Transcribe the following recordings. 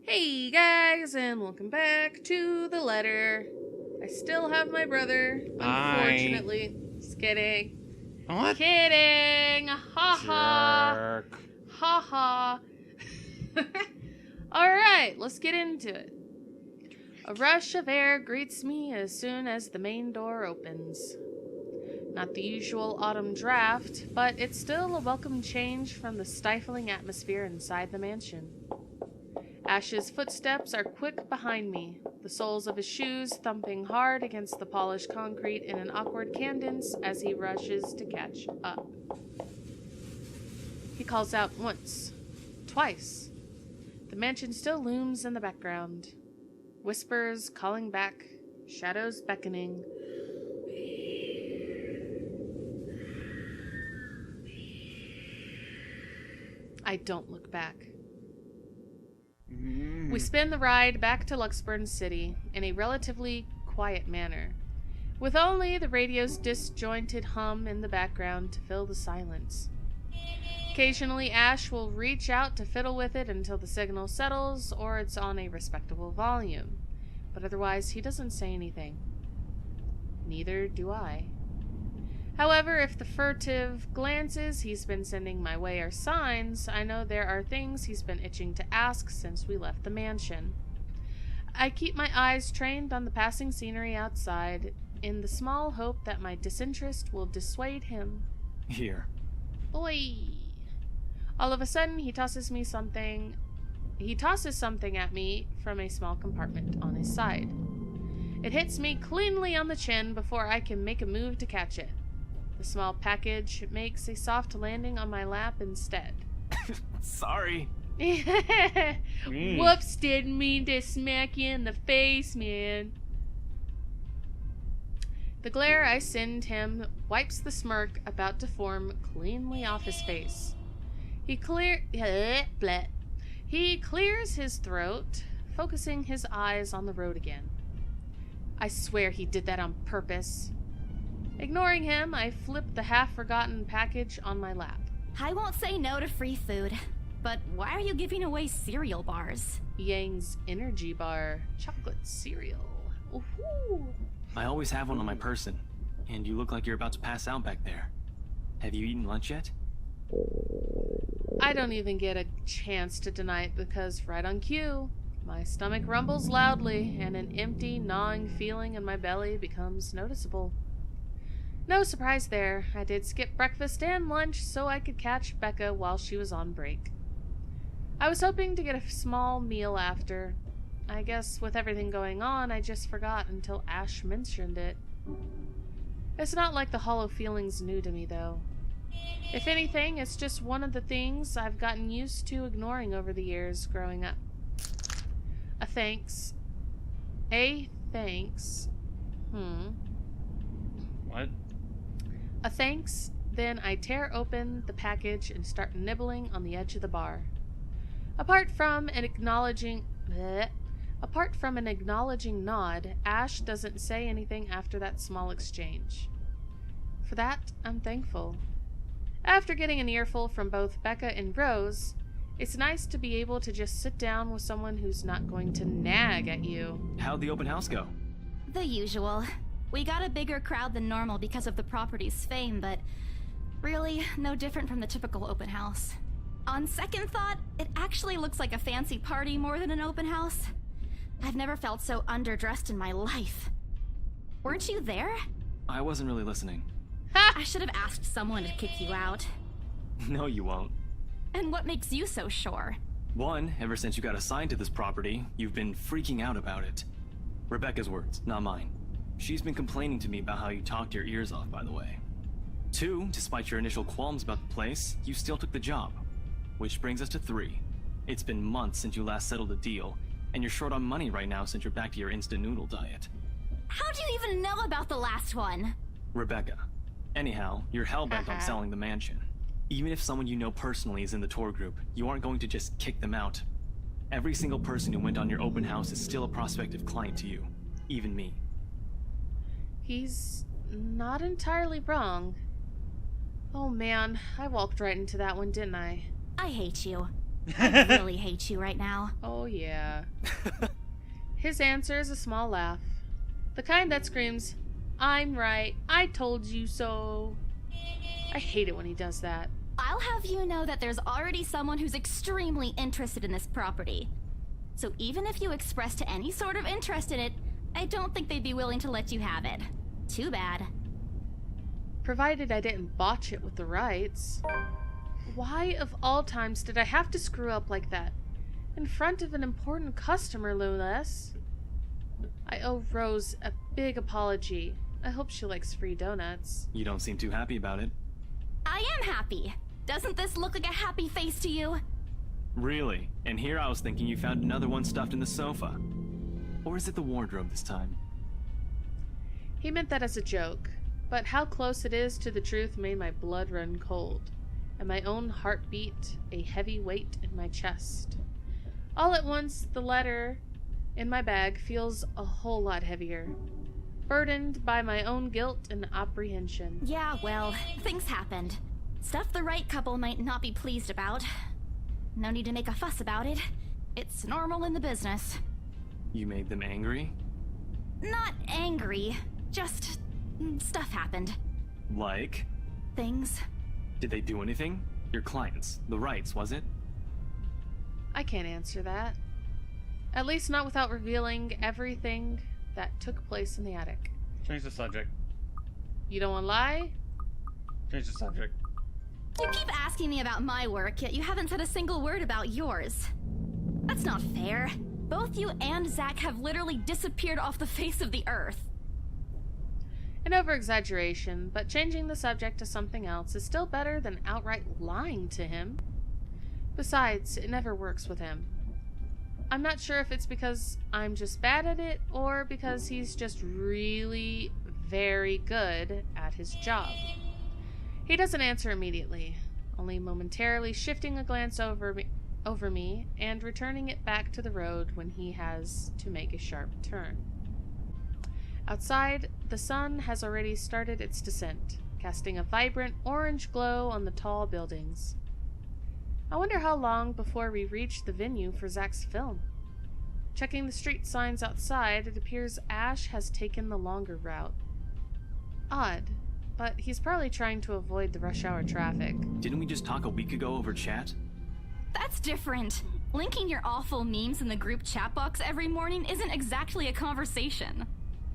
Hey guys, and welcome back to the letter. I still have my brother, Hi. unfortunately. Just kidding. What? Kidding! Ha ha! Jerk. Ha ha! Alright, let's get into it. A rush of air greets me as soon as the main door opens. Not the usual autumn draft, but it's still a welcome change from the stifling atmosphere inside the mansion. Ash's footsteps are quick behind me, the soles of his shoes thumping hard against the polished concrete in an awkward cadence as he rushes to catch up. He calls out once, twice. The mansion still looms in the background. Whispers calling back, shadows beckoning. I don't look back. We spin the ride back to Luxburn City in a relatively quiet manner, with only the radio's disjointed hum in the background to fill the silence. Occasionally, Ash will reach out to fiddle with it until the signal settles or it's on a respectable volume, but otherwise he doesn't say anything. Neither do I. However, if the furtive glances he's been sending my way are signs, I know there are things he's been itching to ask since we left the mansion. I keep my eyes trained on the passing scenery outside, in the small hope that my disinterest will dissuade him. Here. Oi! All of a sudden, he tosses something at me from a small compartment on his side. It hits me cleanly on the chin before I can make a move to catch it. The small package makes a soft landing on my lap instead. Sorry. Whoops, didn't mean to smack you in the face, man. The glare I send him wipes the smirk about to form cleanly off his face. He clears his throat, focusing his eyes on the road again. I swear he did that on purpose. Ignoring him, I flip the half-forgotten package on my lap. I won't say no to free food, but why are you giving away cereal bars? Yang's energy bar, chocolate cereal. Ooh. I always have one on my person, and you look like you're about to pass out back there. Have you eaten lunch yet? I don't even get a chance to deny it because right on cue, my stomach rumbles loudly and an empty, gnawing feeling in my belly becomes noticeable. No surprise there. I did skip breakfast and lunch so I could catch Becca while she was on break. I was hoping to get a small meal after. I guess with everything going on, I just forgot until Ash mentioned it. It's not like the hollow feeling's new to me, though. If anything, it's just one of the things I've gotten used to ignoring over the years growing up. A thanks. What? A thanks, then I tear open the package and start nibbling on the edge of the bar. Apart from an acknowledging nod, Ash doesn't say anything after that small exchange. For that, I'm thankful. After getting an earful from both Becca and Rose, it's nice to be able to just sit down with someone who's not going to nag at you. How'd the open house go? The usual. We got a bigger crowd than normal because of the property's fame, but really no different from the typical open house. On second thought, it actually looks like a fancy party more than an open house. I've never felt so underdressed in my life. Weren't you there? I wasn't really listening. I should have asked someone to kick you out. No, you won't. And what makes you so sure? One, ever since you got assigned to this property, you've been freaking out about it. Rebecca's words, not mine. She's been complaining to me about how you talked your ears off, by the way. Two, despite your initial qualms about the place, you still took the job. Which brings us to three. It's been months since you last settled a deal, and you're short on money right now since you're back to your instant noodle diet. How do you even know about the last one? Rebecca. Anyhow, you're hell-bent on selling the mansion. Even if someone you know personally is in the tour group, you aren't going to just kick them out. Every single person who went on your open house is still a prospective client to you. Even me. He's not entirely wrong. Oh man, I walked right into that one, didn't I? I hate you. I really hate you right now. Oh, yeah. His answer is a small laugh. The kind that screams, "I'm right, I told you so." I hate it when he does that. I'll have you know that there's already someone who's extremely interested in this property. So even if you expressed any sort of interest in it, I don't think they'd be willing to let you have it. Too bad. Provided I didn't botch it with the rights. Why of all times did I have to screw up like that? In front of an important customer, no less. I owe Rose a big apology. I hope she likes free donuts. You don't seem too happy about it. I am happy. Doesn't this look like a happy face to you? Really? And here I was thinking you found another one stuffed in the sofa. Or is it the wardrobe this time? He meant that as a joke, but how close it is to the truth made my blood run cold, and my own heartbeat a heavy weight in my chest. All at once, the letter in my bag feels a whole lot heavier, burdened by my own guilt and apprehension. Yeah, well, things happened. Stuff the right couple might not be pleased about. No need to make a fuss about it. It's normal in the business. You made them angry? Not angry, just stuff happened. Like? Things. Did they do anything? Your clients, the rights, was it? I can't answer that. At least not without revealing everything that took place in the attic. Change the subject. You don't want to lie? Change the subject. You keep asking me about my work, yet you haven't said a single word about yours. That's not fair. Both you and Zach have literally disappeared off the face of the earth. An over-exaggeration, but changing the subject to something else is still better than outright lying to him. Besides, it never works with him. I'm not sure if it's because I'm just bad at it, or because he's just really very good at his job. He doesn't answer immediately, only momentarily shifting a glance over me and returning it back to the road when he has to make a sharp turn. Outside, the sun has already started its descent, casting a vibrant orange glow on the tall buildings. I wonder how long before we reach the venue for Zach's film. Checking the street signs outside, it appears Ash has taken the longer route. Odd, but he's probably trying to avoid the rush hour traffic. Didn't we just talk a week ago over chat? That's different. Linking your awful memes in the group chat box every morning isn't exactly a conversation.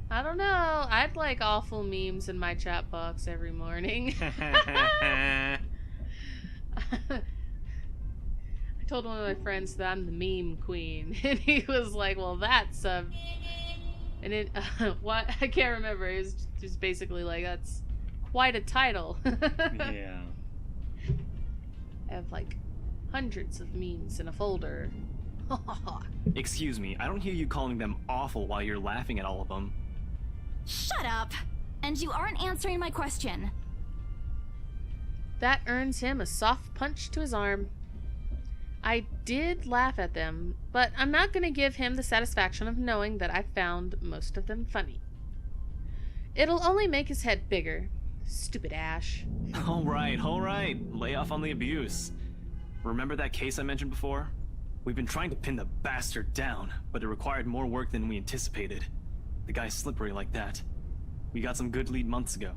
I don't know. I'd like awful memes in my chat box every morning. I told one of my friends that I'm the meme queen, and he was like, "Well, that's and it what I can't remember. It was just basically like, that's quite a title." Yeah. I have like hundreds of memes in a folder. Excuse me, I don't hear you calling them awful while you're laughing at all of them. Shut up! And you aren't answering my question. That earns him a soft punch to his arm. I did laugh at them, but I'm not going to give him the satisfaction of knowing that I found most of them funny. It'll only make his head bigger. Stupid Ash. All right. Lay off on the abuse. Remember that case I mentioned before? We've been trying to pin the bastard down, but it required more work than we anticipated. The guy's slippery like that. We got some good lead months ago.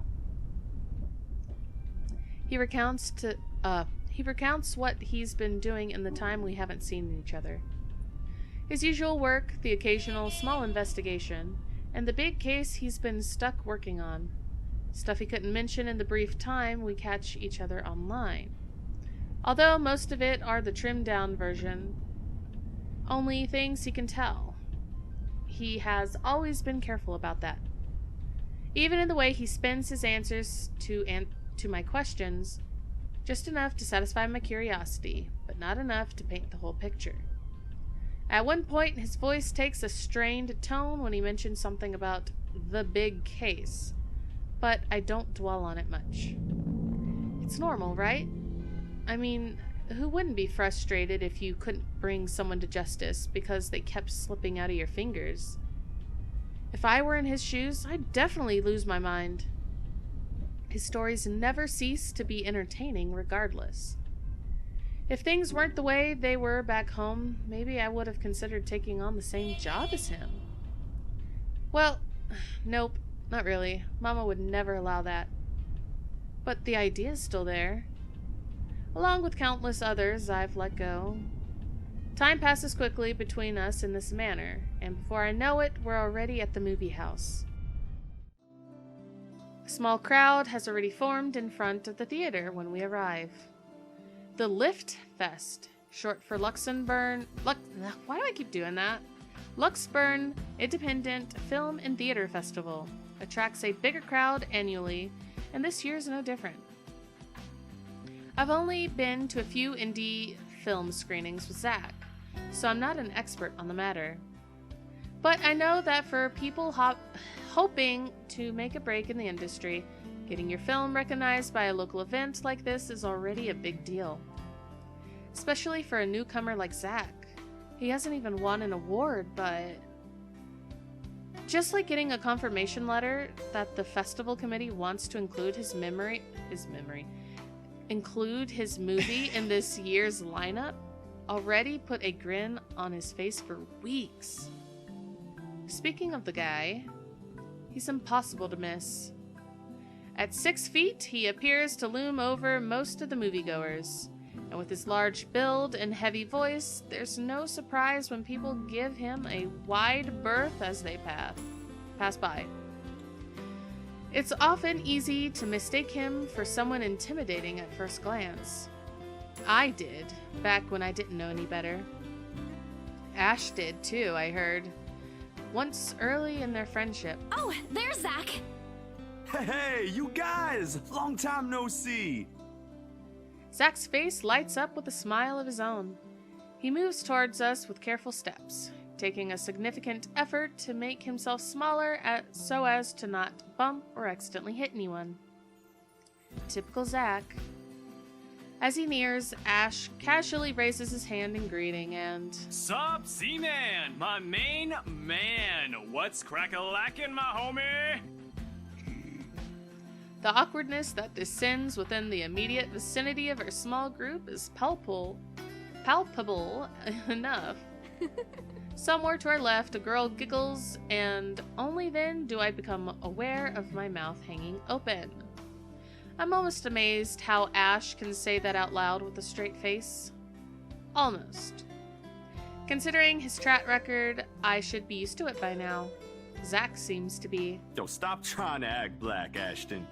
He recounts what he's been doing in the time we haven't seen each other. His usual work, the occasional small investigation, and the big case he's been stuck working on. Stuff he couldn't mention in the brief time we catch each other online. Although most of it are the trimmed-down version, only things he can tell. He has always been careful about that. Even in the way he spins his answers to my questions, just enough to satisfy my curiosity, but not enough to paint the whole picture. At one point, his voice takes a strained tone when he mentions something about the big case, but I don't dwell on it much. It's normal, right? I mean, who wouldn't be frustrated if you couldn't bring someone to justice because they kept slipping out of your fingers? If I were in his shoes, I'd definitely lose my mind. His stories never cease to be entertaining regardless. If things weren't the way they were back home, maybe I would have considered taking on the same job as him. Well, nope, not really. Mama would never allow that. But the idea's still there. Along with countless others I've let go. Time passes quickly between us in this manner, and before I know it, we're already at the movie house. A small crowd has already formed in front of the theater when we arrive. The Lift Fest, short for Luxembourg. Why do I keep doing that? Luxburn Independent Film and Theater Festival attracts a bigger crowd annually, and this year's no different. I've only been to a few indie film screenings with Zach, so I'm not an expert on the matter. But I know that for people hoping to make a break in the industry, getting your film recognized by a local event like this is already a big deal. Especially for a newcomer like Zach. He hasn't even won an award, but... just like getting a confirmation letter that the festival committee wants to include include his movie in this year's lineup, already put a grin on his face for weeks. Speaking of the guy, he's impossible to miss. At 6 feet, he appears to loom over most of the moviegoers, and with his large build and heavy voice, there's no surprise when people give him a wide berth as they pass by. It's often easy to mistake him for someone intimidating at first glance. I did, back when I didn't know any better. Ash did too, I heard. Once early in their friendship. Oh, there's Zach! Hey, you guys! Long time no see! Zach's face lights up with a smile of his own. He moves towards us with careful steps, taking a significant effort to make himself smaller so as to not bump or accidentally hit anyone. Typical Zach. As he nears, Ash casually raises his hand in greeting and... Sup, Z-Man, my main man. What's crack-a-lackin', my homie? The awkwardness that descends within the immediate vicinity of our small group is palpable enough. Somewhere to our left, a girl giggles, and only then do I become aware of my mouth hanging open. I'm almost amazed how Ash can say that out loud with a straight face. Almost. Considering his track record, I should be used to it by now. Zach seems to be. Yo, stop trying to act black, Ashton.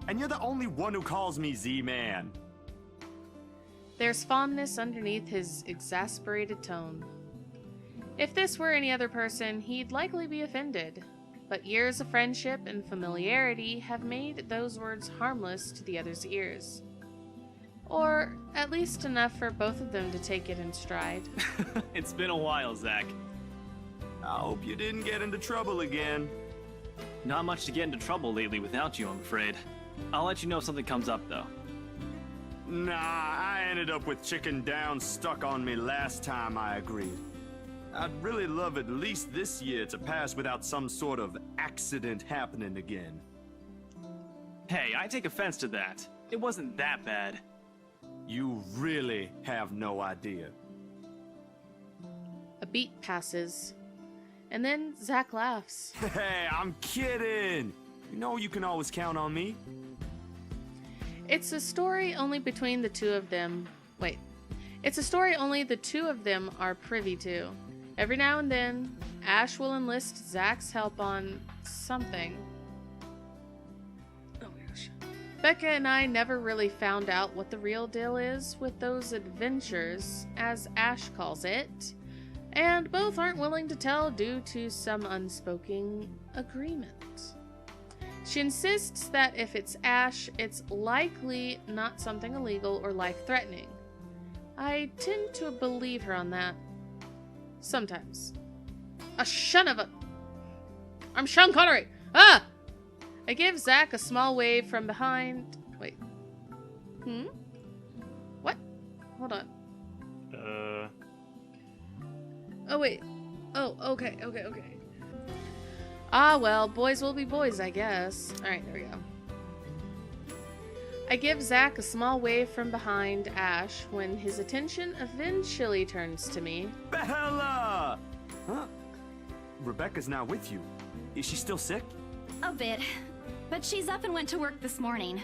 And you're the only one who calls me Z-Man. There's fondness underneath his exasperated tone. If this were any other person, he'd likely be offended. But years of friendship and familiarity have made those words harmless to the other's ears. Or at least enough for both of them to take it in stride. It's been a while, Zach. I hope you didn't get into trouble again. Not much to get into trouble lately without you, I'm afraid. I'll let you know if something comes up, though. Nah, I ended up with Chicken Down stuck on me last time I agreed. I'd really love at least this year to pass without some sort of accident happening again. Hey, I take offense to that. It wasn't that bad. You really have no idea. A beat passes, and then Zach laughs. Hey, I'm kidding! You know you can always count on me. It's a story only between the two of them. Wait. It's a story only the two of them are privy to. Every now and then, Ash will enlist Zach's help on something. Oh my gosh. Becca and I never really found out what the real deal is with those adventures, as Ash calls it, and both aren't willing to tell due to some unspoken agreement. She insists that if it's Ash, it's likely not something illegal or life-threatening. I tend to believe her on that. Sometimes. A son of a... I'm Sean Connery! Ah! I give Zach a small wave from behind... Wait. What? Hold on. Oh, wait. Oh, okay. Ah, well, boys will be boys, I guess. Alright, there we go. I give Zach a small wave from behind Ash when his attention eventually turns to me. Bella! Huh? Rebecca's not with you. Is she still sick? A bit. But she's up and went to work this morning.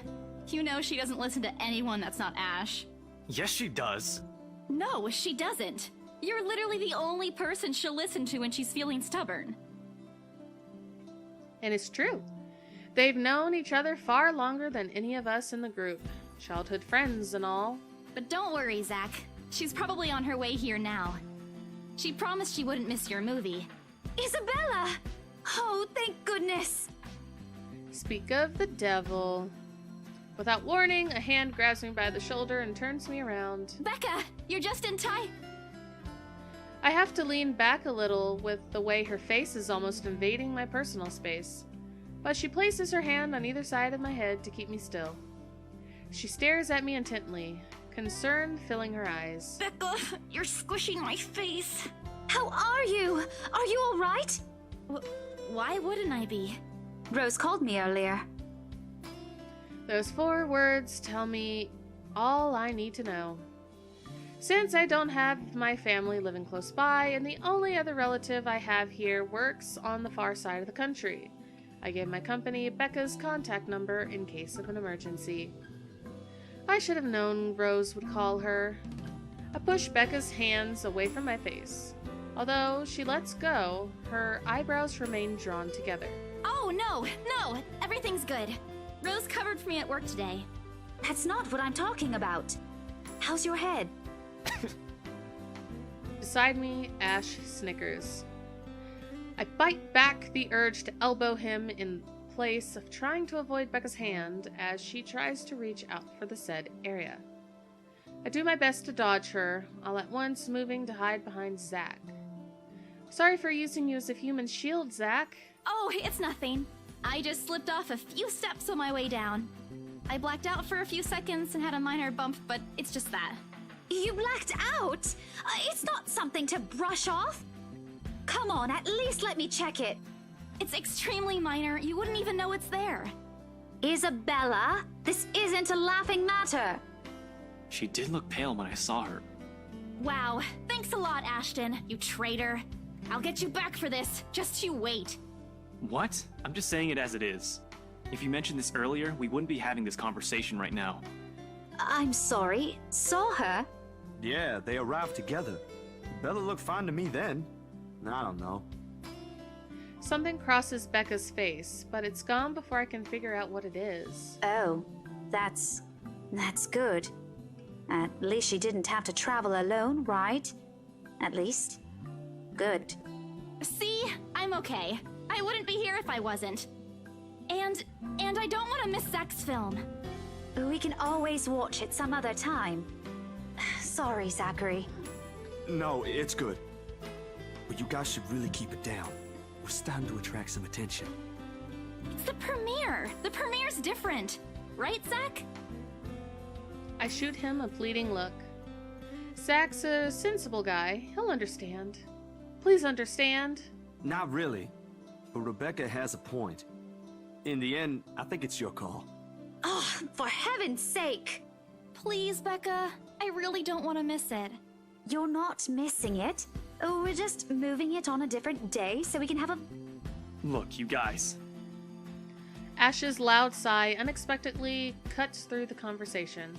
You know she doesn't listen to anyone that's not Ash. Yes, she does. No, she doesn't. You're literally the only person she'll listen to when she's feeling stubborn. And it's true. They've known each other far longer than any of us in the group. Childhood friends and all. But don't worry, Zach. She's probably on her way here now. She promised she wouldn't miss your movie. Isabella! Oh, thank goodness! Speak of the devil. Without warning, a hand grabs me by the shoulder and turns me around. Becca, you're just in time. I have to lean back a little with the way her face is almost invading my personal space. But she places her hand on either side of my head to keep me still. She stares at me intently, concern filling her eyes. Becca, you're squishing my face. How are you? Are you all right? Why wouldn't I be? Rose called me earlier. Those 4 words tell me all I need to know. Since I don't have my family living close by, and the only other relative I have here works on the far side of the country, I gave my company Becca's contact number in case of an emergency. I should have known Rose would call her. I push Becca's hands away from my face. Although she lets go, her eyebrows remain drawn together. Oh, no, everything's good. Rose covered for me at work today. That's not what I'm talking about. How's your head? Beside me, Ash snickers. I bite back the urge to elbow him in place of trying to avoid Becca's hand as she tries to reach out for the said area. I do my best to dodge her, all at once moving to hide behind Zach. Sorry for using you as a human shield, Zach. Oh, it's nothing. I just slipped off a few steps on my way down. I blacked out for a few seconds and had a minor bump, but it's just that. You blacked out? It's not something to brush off. Come on, at least let me check it. It's extremely minor. You wouldn't even know it's there. Isabella, this isn't a laughing matter. She did look pale when I saw her. Wow, thanks a lot, Ashton, you traitor. I'll get you back for this. Just you wait. What? I'm just saying it as it is. If you mentioned this earlier, we wouldn't be having this conversation right now. I'm sorry. Saw her? Yeah, they arrived together. Bella looked fine to me then. I don't know. Something crosses Becca's face, but it's gone before I can figure out what it is. Oh, that's good. At least she didn't have to travel alone, right? At least. Good. See? I'm okay. I wouldn't be here if I wasn't. And I don't want to miss Zach's film. We can always watch it some other time. Sorry, Zachary. No, it's good. But you guys should really keep it down. We're starting to attract some attention. It's the premiere. The premiere's different. Right, Zach? I shoot him a pleading look. Zach's a sensible guy. He'll understand. Please understand. Not really. But Rebecca has a point. In the end, I think it's your call. Oh, for heaven's sake! Please, Becca. I really don't want to miss it. You're not missing it. Oh, we're just moving it on a different day so we can have a... Look, you guys. Ash's loud sigh unexpectedly cuts through the conversation.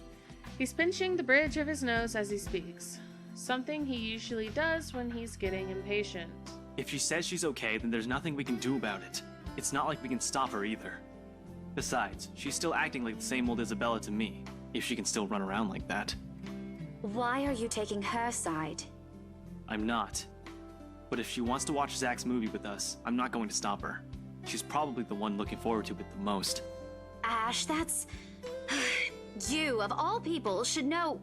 He's pinching the bridge of his nose as he speaks, something he usually does when he's getting impatient. If she says she's okay, then there's nothing we can do about it. It's not like we can stop her either. Besides, she's still acting like the same old Isabella to me, if she can still run around like that. Why are you taking her side? I'm not. But if she wants to watch Zach's movie with us, I'm not going to stop her. She's probably the one looking forward to it the most. Ash, that's... You, of all people, should know...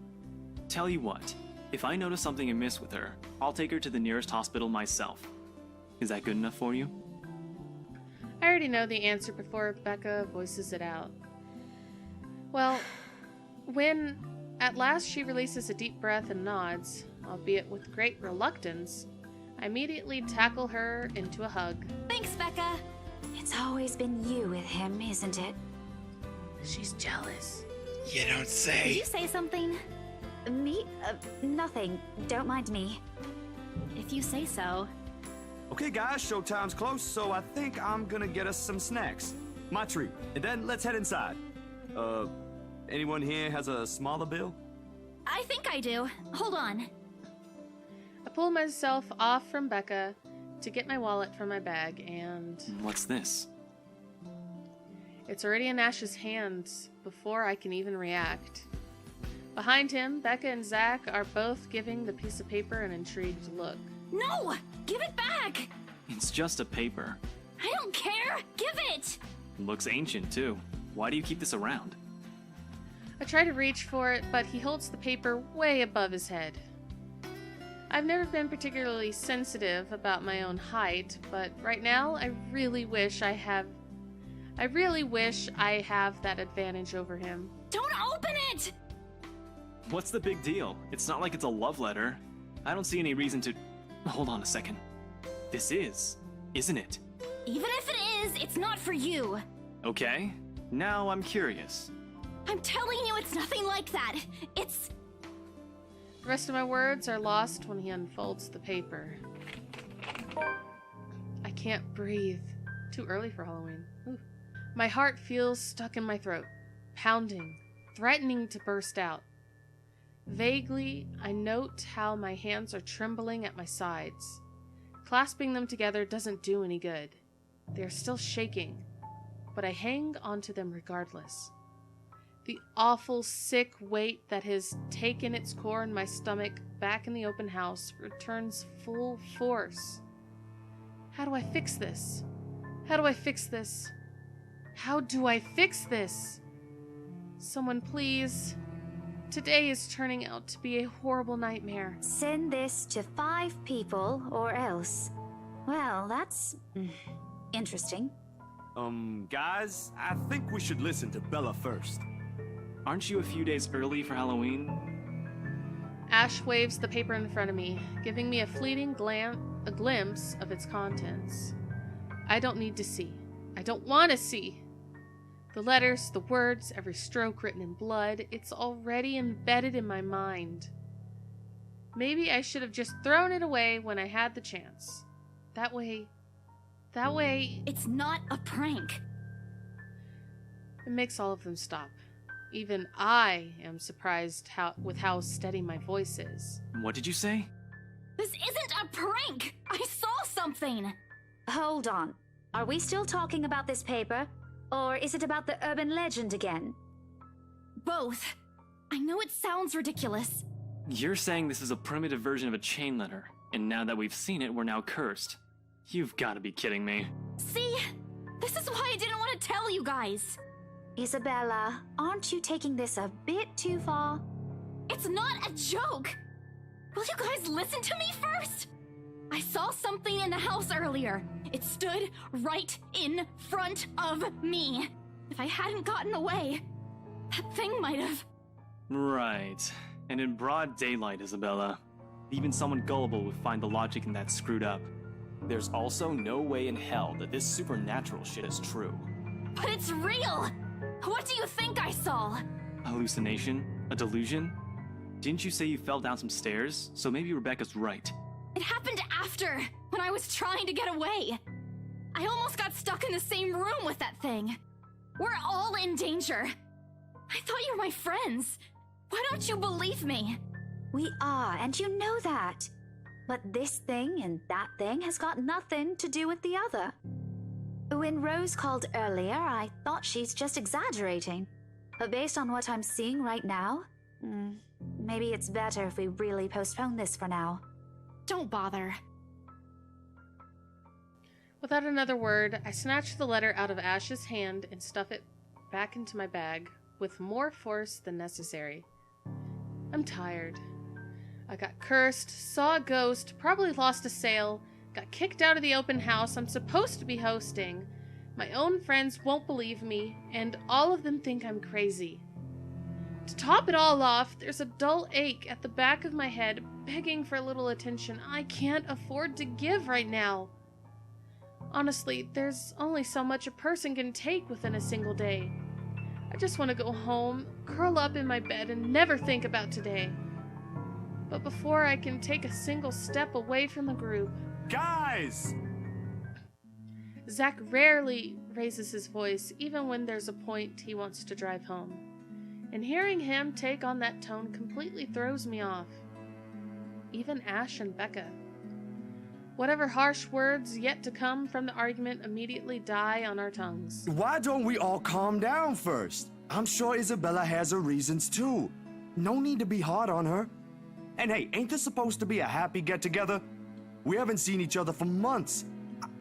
Tell you what, if I notice something amiss with her, I'll take her to the nearest hospital myself. Is that good enough for you? I already know the answer before Becca voices it out. Well, when at last she releases a deep breath and nods, albeit with great reluctance, I immediately tackle her into a hug. Thanks, It's always been you with him, isn't it? She's jealous. You don't Did say. you say something? Me? Nothing. Don't mind me. If you say so. Okay, guys, showtime's close, so I think I'm gonna get us some snacks. My treat. And then let's head inside. Anyone here has a smaller bill? I think I do. Hold on. I pull myself off from Becca to get my wallet from my bag, and What's this? it's already in Ash's hands before I can even react. Behind him, Becca and Zach are both giving the piece of paper an intrigued look. No! Give it back! It's just a paper. I don't care! Give it! Looks ancient, too. Why do you keep this around? I try to reach for it, but he holds the paper way above his head. I've never been particularly sensitive about my own height, but right now I really wish I have that advantage over him. Don't open it! What's the big deal? It's not like it's a love letter. I don't see any reason to... Hold on a second. This is, isn't it? Even if it is, it's not for you. Okay. Now I'm curious. I'm telling you, it's nothing like that. It's... The rest of my words are lost when he unfolds the paper. I can't breathe. Too early for Halloween. Ooh. My heart feels stuck in my throat, pounding, threatening to burst out. Vaguely, I note how my hands are trembling at my sides. Clasping them together doesn't do any good. They are still shaking, but I hang onto them regardless. The awful, sick weight that has taken its core in my stomach back in the open house returns full force. How do I fix this? How do I fix this? How do I fix this? Someone please. Today is turning out to be a horrible nightmare. Send this to 5 people or else. Well, that's interesting. Guys, I think we should listen to Bella first. Aren't you a few days early for Halloween? Ash waves the paper in front of me, giving me a fleeting glimpse of its contents. I don't need to see. I don't want to see. The letters, the words, every stroke written in blood, it's already embedded in my mind. Maybe I should have just thrown it away when I had the chance. That way... It's not a prank. It makes all of them stop. Even I am surprised with how steady my voice is. What did you say? This isn't a prank! I saw something! Hold on. Are we still talking about this paper? Or is it about the urban legend again? Both. I know it sounds ridiculous. You're saying this is a primitive version of a chain letter, and now that we've seen it, we're now cursed. You've got to be kidding me. See? This is why I didn't want to tell you guys. Isabella, aren't you taking this a bit too far? It's not a joke! Will you guys listen to me first? I saw something in the house earlier. It stood right in front of me. If I hadn't gotten away, that thing might have... Right. And in broad daylight, Isabella. Even someone gullible would find the logic in that screwed up. There's also no way in hell that this supernatural shit is true. But it's real! What do you think I saw? A hallucination? A delusion? Didn't you say you fell down some stairs? So maybe Rebecca's right. It happened after, when I was trying to get away. I almost got stuck in the same room with that thing. We're all in danger. I thought you were my friends. Why don't you believe me? We are, and you know that. But this thing and that thing has got nothing to do with the other. When Rose called earlier, I thought she's just exaggerating. But based on what I'm seeing right now, maybe it's better if we really postpone this for now. Don't bother. Without another word, I snatch the letter out of Ash's hand and stuff it back into my bag with more force than necessary. I'm tired. I got cursed, saw a ghost, probably lost a sale, got kicked out of the open house I'm supposed to be hosting. My own friends won't believe me, and all of them think I'm crazy. To top it all off, there's a dull ache at the back of my head begging for a little attention I can't afford to give right now. Honestly, there's only so much a person can take within a single day. I just want to go home, curl up in my bed, and never think about today. But before I can take a single step away from the group... Guys! Zach rarely raises his voice, even when there's a point he wants to drive home. And hearing him take on that tone completely throws me off. Even Ash and Becca. Whatever harsh words yet to come from the argument immediately die on our tongues. Why don't we all calm down first? I'm sure Isabella has her reasons too. No need to be hard on her. And hey, ain't this supposed to be a happy get-together? We haven't seen each other for months.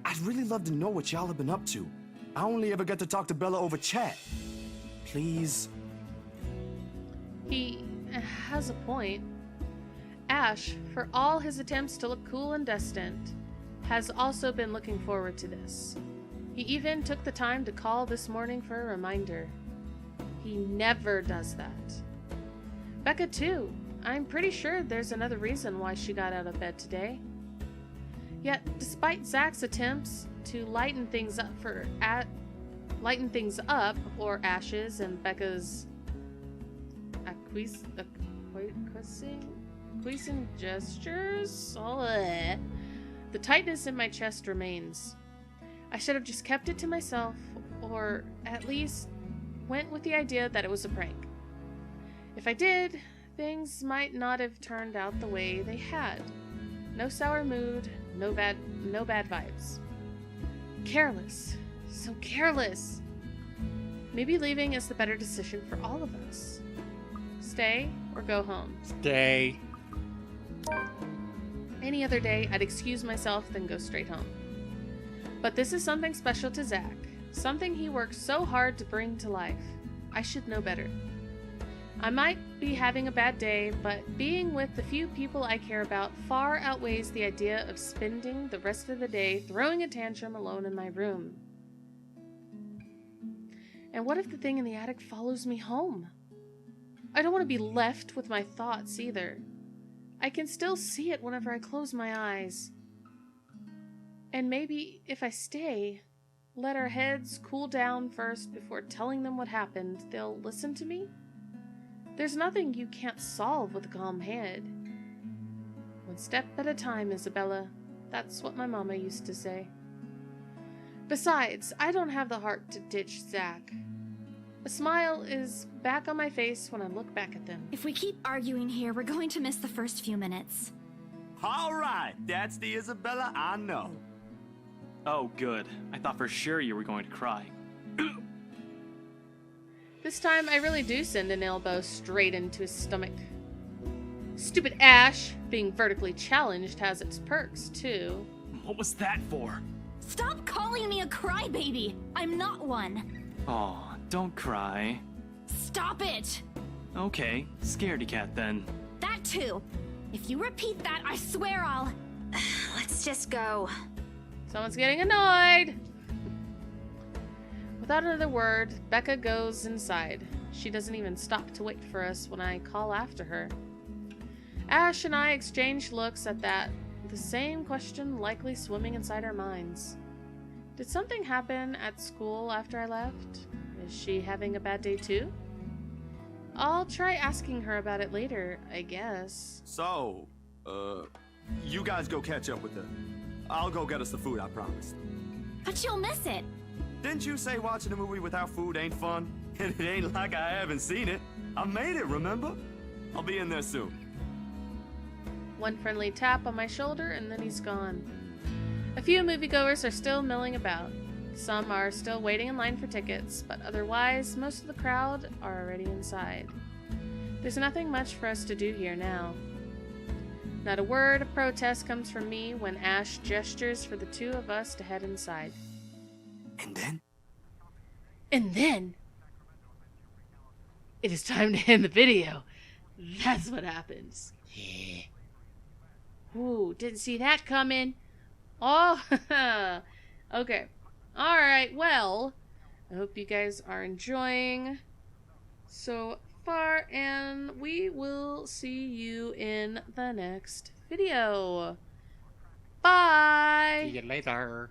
I'd really love to know what y'all have been up to. I only ever get to talk to Bella over chat. Please. He has a point. Ash, for all his attempts to look cool and distant, has also been looking forward to this. He even took the time to call this morning for a reminder. He never does that. Becca too. I'm pretty sure there's another reason why she got out of bed today. Yet, despite Zach's attempts to lighten things up or Ash's and Becca's acquiescing gestures, the tightness in my chest remains. I should have just kept it to myself, or at least went with the idea that it was a prank. If I did, things might not have turned out the way they had. No sour mood, no bad vibes. Careless. So careless. Maybe leaving is the better decision for all of us. Stay or go home. Stay. Any other day, I'd excuse myself, then go straight home. But this is something special to Zach. Something he worked so hard to bring to life. I should know better. I might be having a bad day, but being with the few people I care about far outweighs the idea of spending the rest of the day throwing a tantrum alone in my room. And what if the thing in the attic follows me home? I don't want to be left with my thoughts either. I can still see it whenever I close my eyes. And maybe if I stay, let our heads cool down first before telling them what happened, they'll listen to me? There's nothing you can't solve with a calm head. One step at a time, Isabella. That's what my mama used to say. Besides, I don't have the heart to ditch Zach. A smile is back on my face when I look back at them. If we keep arguing here, we're going to miss the first few minutes. All right, that's the Isabella I know. Oh, good. I thought for sure you were going to cry. This time, I really do send an elbow straight into his stomach. Stupid Ash, being vertically challenged has its perks, too. What was that for? Stop calling me a crybaby! I'm not one. Aw, don't cry. Stop it! Okay, scaredy cat then. That too. If you repeat that, I swear I'll... Let's just go. Someone's getting annoyed! Without another word, Becca goes inside. She doesn't even stop to wait for us when I call after her. Ash and I exchange looks at that, the same question likely swimming inside our minds. Did something happen at school after I left? Is she having a bad day too? I'll try asking her about it later, I guess. So, you guys go catch up with her. I'll go get us the food, I promise. But you'll miss it. Didn't you say watching a movie without food ain't fun? And it ain't like I haven't seen it. I made it, remember? I'll be in there soon. One friendly tap on my shoulder and then he's gone. A few moviegoers are still milling about. Some are still waiting in line for tickets, but otherwise, most of the crowd are already inside. There's nothing much for us to do here now. Not a word of protest comes from me when Ash gestures for the two of us to head inside. And then? And then, it is time to end the video. That's what happens. Yeah. Ooh, didn't see that coming. Oh, okay. Alright, well, I hope you guys are enjoying so far, and we will see you in the next video. Bye! See you later.